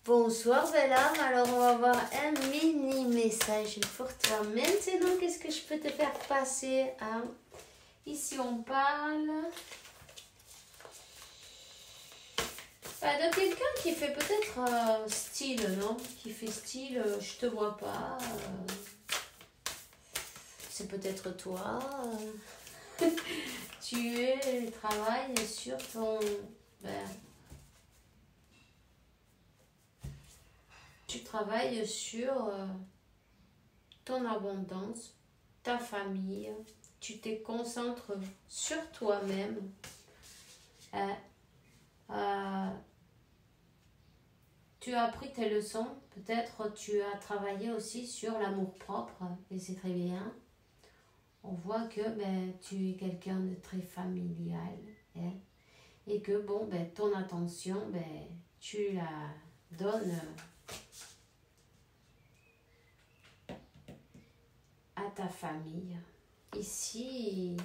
Bonsoir belle âme, alors on va voir un mini message pour toi. Maintenant, qu'est-ce que je peux te faire passer hein? Ici on parle de quelqu'un qui fait peut-être style, non? Qui fait style, je te vois pas. C'est peut-être toi. Tu travailles sur ton... tu travailles sur ton abondance, ta famille, tu te concentres sur toi-même. Tu as appris tes leçons, peut-être tu as travaillé aussi sur l'amour-propre et c'est très bien. On voit que tu es quelqu'un de très familial hein, et que ton attention, tu la donnes à ta famille. Ici,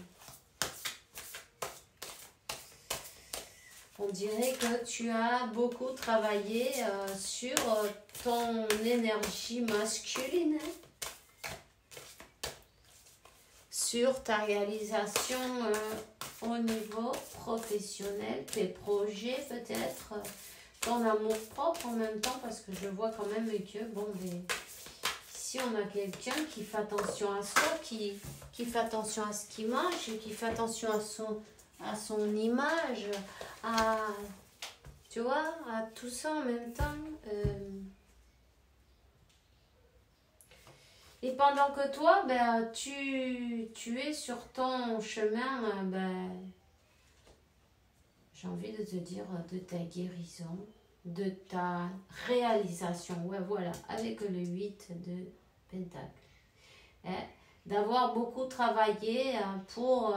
on dirait que tu as beaucoup travaillé sur ton énergie masculine, sur ta réalisation au niveau professionnel, tes projets peut-être, ton amour propre en même temps, parce que je vois quand même que, ici on a quelqu'un qui fait attention à soi, qui fait attention à ce qu'il mange, qui fait attention à son image, tu vois, à tout ça en même temps. Et pendant que toi, tu es sur ton chemin, j'ai envie de te dire, de ta guérison, de ta réalisation. Ouais, voilà, avec le 8 de Pentacle. D'avoir beaucoup travaillé pour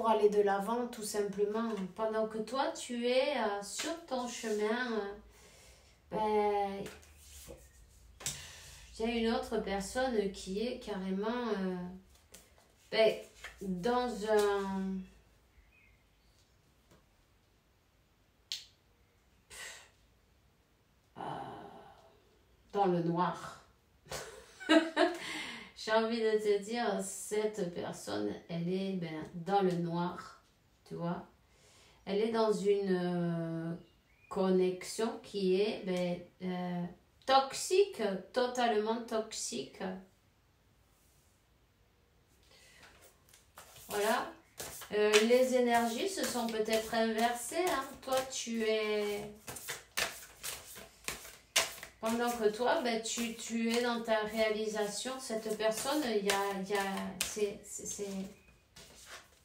aller de l'avant, tout simplement. Pendant que toi, tu es sur ton chemin, il y a une autre personne qui est carrément dans dans le noir. J'ai envie de te dire, cette personne, elle est dans le noir, tu vois. Elle est dans une connexion qui est toxique, totalement toxique. Voilà. Les énergies se sont peut-être inversées. Hein. Toi, tu es... Pendant que toi, tu es dans ta réalisation, cette personne, il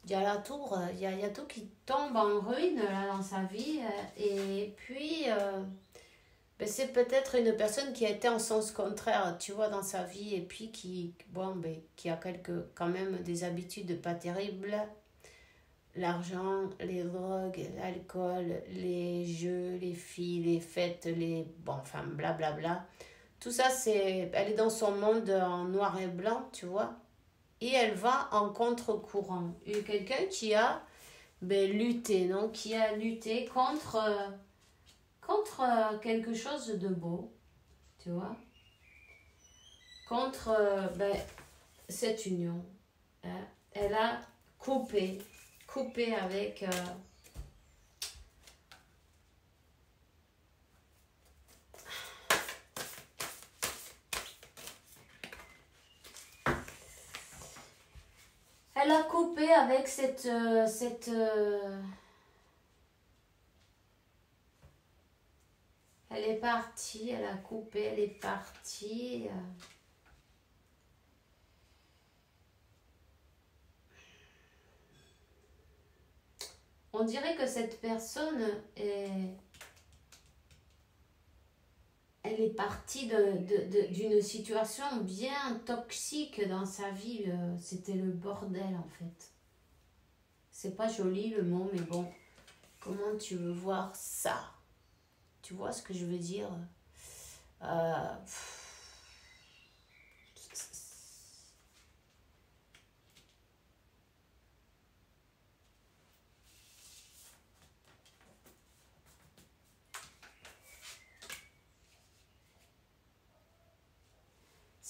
y a la tour, il y a tout qui tombe en ruine là, dans sa vie. Et puis, c'est peut-être une personne qui a été en sens contraire, tu vois, dans sa vie. Et puis qui a quand même des habitudes pas terribles. L'argent, les drogues, l'alcool, les jeux, les filles, les fêtes, blablabla. Tout ça, elle est dans son monde en noir et blanc, tu vois. Et elle va en contre-courant. Il y a quelqu'un qui a lutté, non? Qui a lutté contre quelque chose de beau, tu vois. Contre cette union. Hein. Elle a coupé avec... Elle a coupé avec cette elle est partie, elle a coupé, elle est partie. On dirait que cette personne elle est partie d'une situation bien toxique dans sa vie. C'était le bordel en fait. C'est pas joli le mot, mais bon, comment tu veux voir ça? Tu vois ce que je veux dire?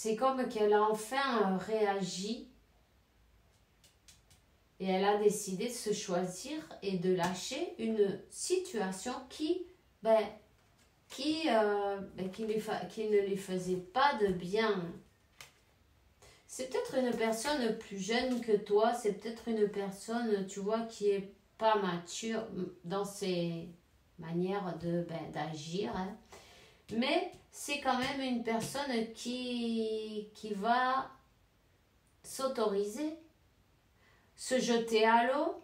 C'est comme qu'elle a enfin réagi et elle a décidé de se choisir et de lâcher une situation qui ne lui faisait pas de bien. C'est peut-être une personne plus jeune que toi, c'est peut-être une personne, tu vois, qui est pas mature dans ses manières d'agir, hein. Mais c'est quand même une personne qui va s'autoriser, se jeter à l'eau,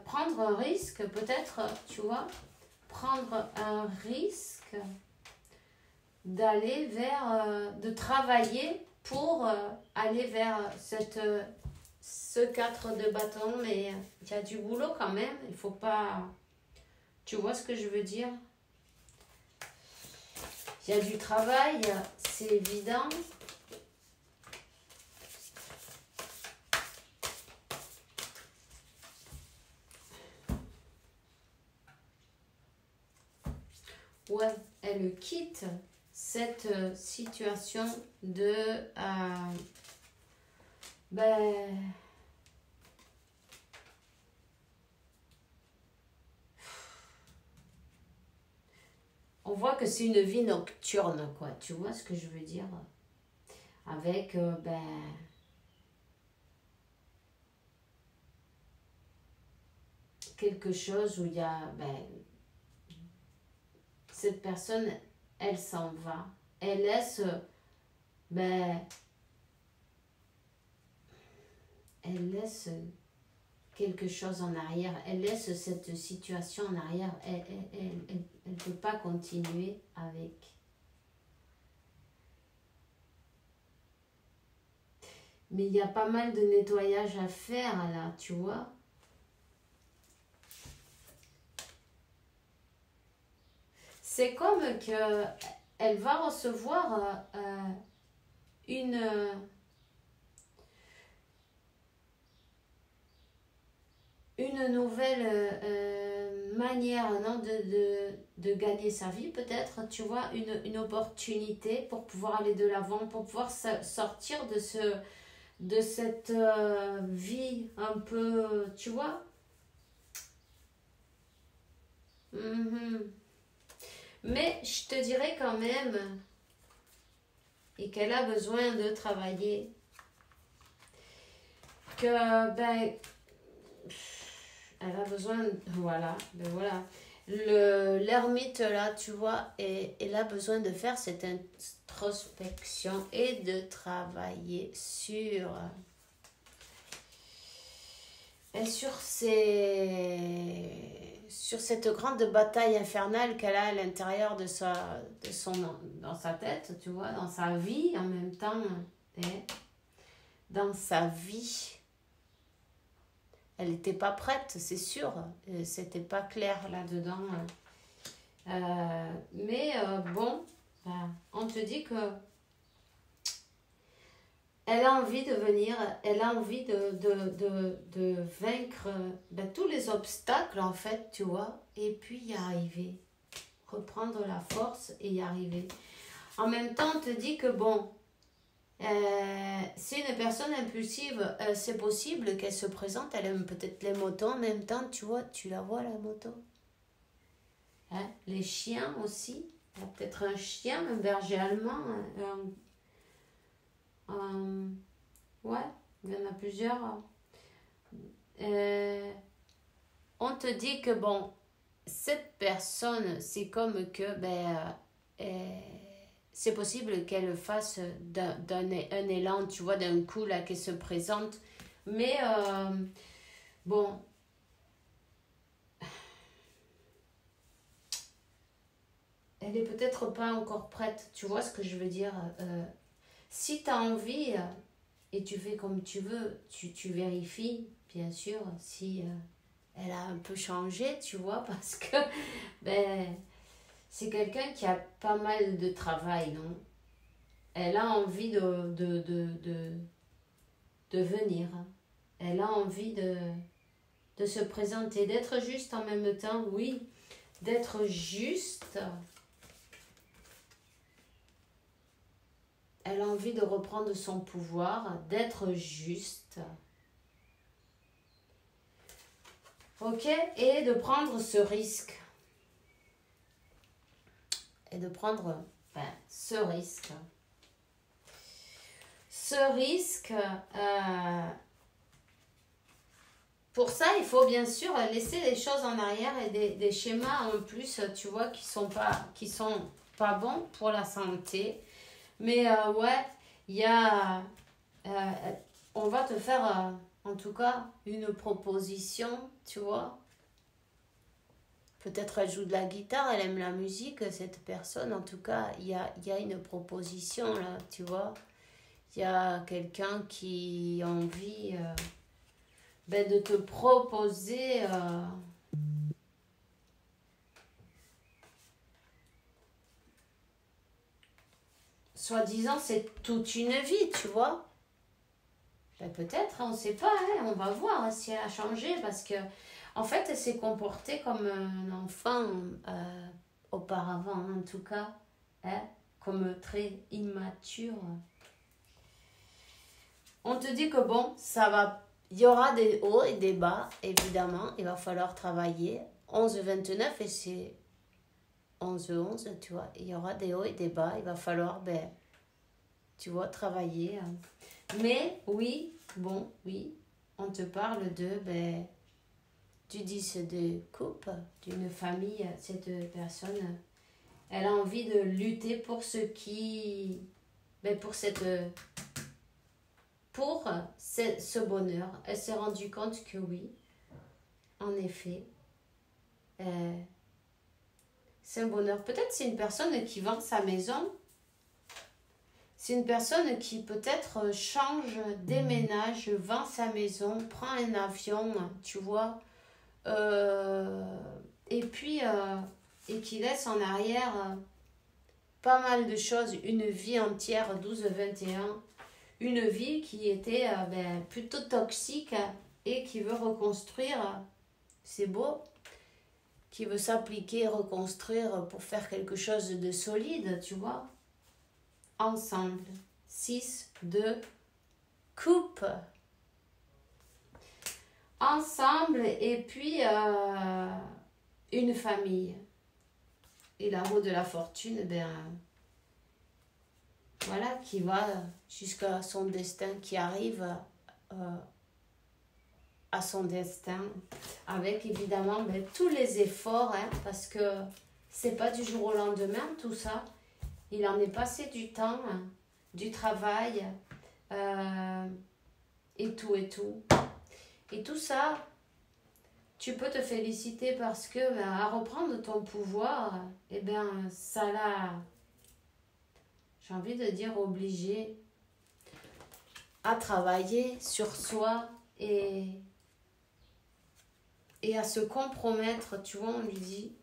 prendre un risque, peut-être, tu vois, prendre un risque d'aller de travailler pour aller vers ce 4 de bâton, mais il y a du boulot quand même, il faut pas, tu vois ce que je veux dire? Il y a du travail, c'est évident. Ouais, elle quitte cette situation de on voit que c'est une vie nocturne, quoi. Tu vois ce que je veux dire? Avec, quelque chose où il y a, cette personne, elle s'en va. Elle laisse, elle laisse quelque chose en arrière. Elle laisse cette situation en arrière. Elle ne peut pas continuer avec. Mais il y a pas mal de nettoyage à faire là, tu vois. C'est comme que elle va recevoir une nouvelle manière, non, de gagner sa vie, peut-être, tu vois, une opportunité pour pouvoir aller de l'avant, pour pouvoir sortir de cette vie un peu, tu vois. Mais je te dirais quand même et qu'elle a besoin de travailler, que elle a besoin, voilà. L'ermite là, tu vois, et elle a besoin de faire cette introspection et de travailler sur cette grande bataille infernale qu'elle a à l'intérieur dans sa tête, tu vois, dans sa vie en même temps, dans sa vie. Elle n'était pas prête, c'est sûr. C'était pas clair là-dedans. Mais bon, on te dit que elle a envie de venir, elle a envie de vaincre tous les obstacles, en fait, tu vois, et puis y arriver. Reprendre la force et y arriver. En même temps, on te dit que bon, c'est une personne impulsive, c'est possible qu'elle se présente, elle aime peut-être les motos en même temps, tu vois, tu la vois la moto. Hein? Les chiens aussi, il y a peut-être un chien, un berger allemand, ouais, il y en a plusieurs. On te dit que bon, cette personne, c'est comme que c'est possible qu'elle fasse un élan, tu vois, d'un coup là, qu'elle se présente. Mais bon, elle est peut-être pas encore prête, tu vois ce que je veux dire. Si tu as envie et tu fais comme tu veux, tu vérifies, bien sûr, si elle a un peu changé, tu vois, parce que c'est quelqu'un qui a pas mal de travail, non? Elle a envie de venir. Elle a envie de se présenter, d'être juste en même temps, oui, d'être juste. Elle a envie de reprendre son pouvoir, d'être juste. Ok? Et de prendre ce risque. Et de prendre ce risque. Ce risque, pour ça, il faut bien sûr laisser les choses en arrière et des schémas en plus, tu vois, qui sont pas bons pour la santé. Mais ouais, il y a... on va te faire, en tout cas, une proposition, tu vois. Peut-être elle joue de la guitare, elle aime la musique, cette personne. En tout cas, il y a une proposition, là, tu vois. Il y a quelqu'un qui a envie de te proposer... soi-disant, c'est toute une vie, tu vois. Peut-être, on ne sait pas, hein, on va voir si elle a changé parce que, en fait, elle s'est comportée comme un enfant auparavant, en tout cas, hein, comme très immature. On te dit que bon, ça va, il y aura des hauts et des bas, évidemment, il va falloir travailler. 11-29 et c'est 11-11, tu vois, il y aura des hauts et des bas, il va falloir, tu vois, travailler. Mais oui, bon, oui, on te parle du 10 de coupe, d'une famille. Cette personne, elle a envie de lutter pour ce qui, pour ce bonheur. Elle s'est rendue compte que oui, en effet, c'est un bonheur. Peut-être c'est une personne qui vend sa maison. C'est une personne qui peut-être change, déménage, vend sa maison, prend un avion, tu vois, et puis, et qui laisse en arrière pas mal de choses, une vie entière, 12-21, une vie qui était plutôt toxique et qui veut reconstruire, c'est beau, qui veut s'appliquer, reconstruire pour faire quelque chose de solide, tu vois. Ensemble. 6 de coupe. Ensemble et puis une famille. Et la roue de la fortune, voilà, qui va jusqu'à son destin, qui arrive à son destin avec évidemment tous les efforts, hein, parce que c'est pas du jour au lendemain tout ça. Il en est passé du temps, hein, du travail, et tout et tout. Et tout ça, tu peux te féliciter parce que à reprendre ton pouvoir, ça l'a, j'ai envie de dire, obligé à travailler sur soi et à se compromettre, tu vois, on lui dit,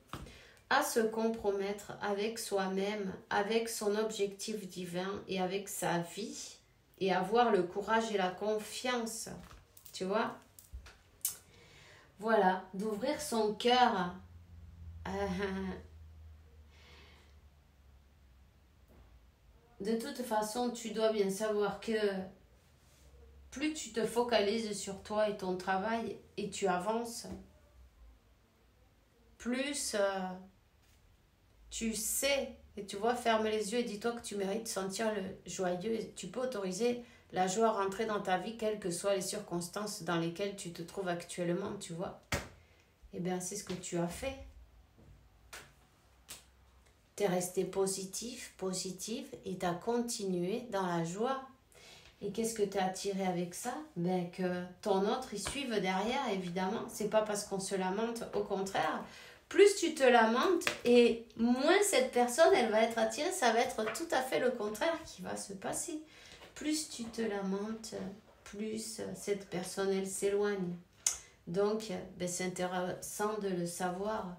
à se compromettre avec soi-même, avec son objectif divin et avec sa vie, et avoir le courage et la confiance, tu vois. Voilà, d'ouvrir son cœur. De toute façon, tu dois bien savoir que plus tu te focalises sur toi et ton travail et tu avances, plus tu sais, et tu vois, ferme les yeux et dis-toi que tu mérites de sentir le joyeux. Et tu peux autoriser la joie à rentrer dans ta vie, quelles que soient les circonstances dans lesquelles tu te trouves actuellement, tu vois. C'est ce que tu as fait. Tu es resté positive et tu as continué dans la joie. Et qu'est-ce que tu as attiré avec ça? Que ton autre, il suive derrière, évidemment. C'est pas parce qu'on se lamente, au contraire. Plus tu te lamentes et moins cette personne, elle va être attirée. Ça va être tout à fait le contraire qui va se passer. Plus tu te lamentes, plus cette personne, elle s'éloigne. Donc, c'est intéressant de le savoir.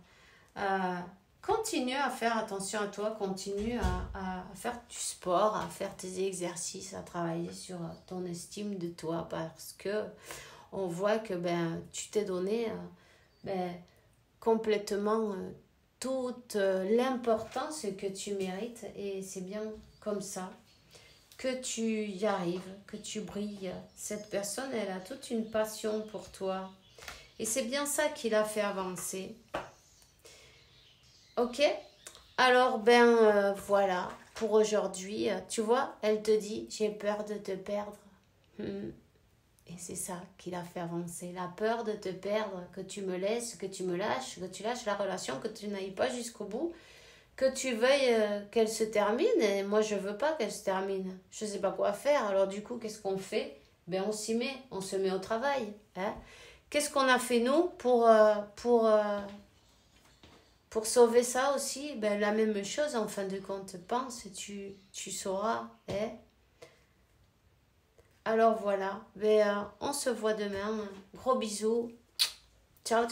Continue à faire attention à toi, continue à faire du sport, à faire tes exercices, à travailler sur ton estime de toi parce que on voit que tu t'es donné complètement toute l'importance que tu mérites et c'est bien comme ça que tu y arrives, que tu brilles. Cette personne, elle a toute une passion pour toi. Et c'est bien ça qui l'a fait avancer. Ok? Alors, voilà, pour aujourd'hui, tu vois, elle te dit, j'ai peur de te perdre. Et c'est ça qui l'a fait avancer. La peur de te perdre, que tu me laisses, que tu me lâches, que tu lâches la relation, que tu n'ailles pas jusqu'au bout, que tu veuilles qu'elle se termine. Et moi, je veux pas qu'elle se termine. Je sais pas quoi faire. Alors du coup, qu'est-ce qu'on fait? Ben, on s'y met, on se met au travail. Hein? Qu'est-ce qu'on a fait, nous, pour sauver ça aussi? Ben, la même chose, en fin de compte. Pense, tu sauras. Hein? Alors voilà, on se voit demain. Gros bisous. Ciao, ciao.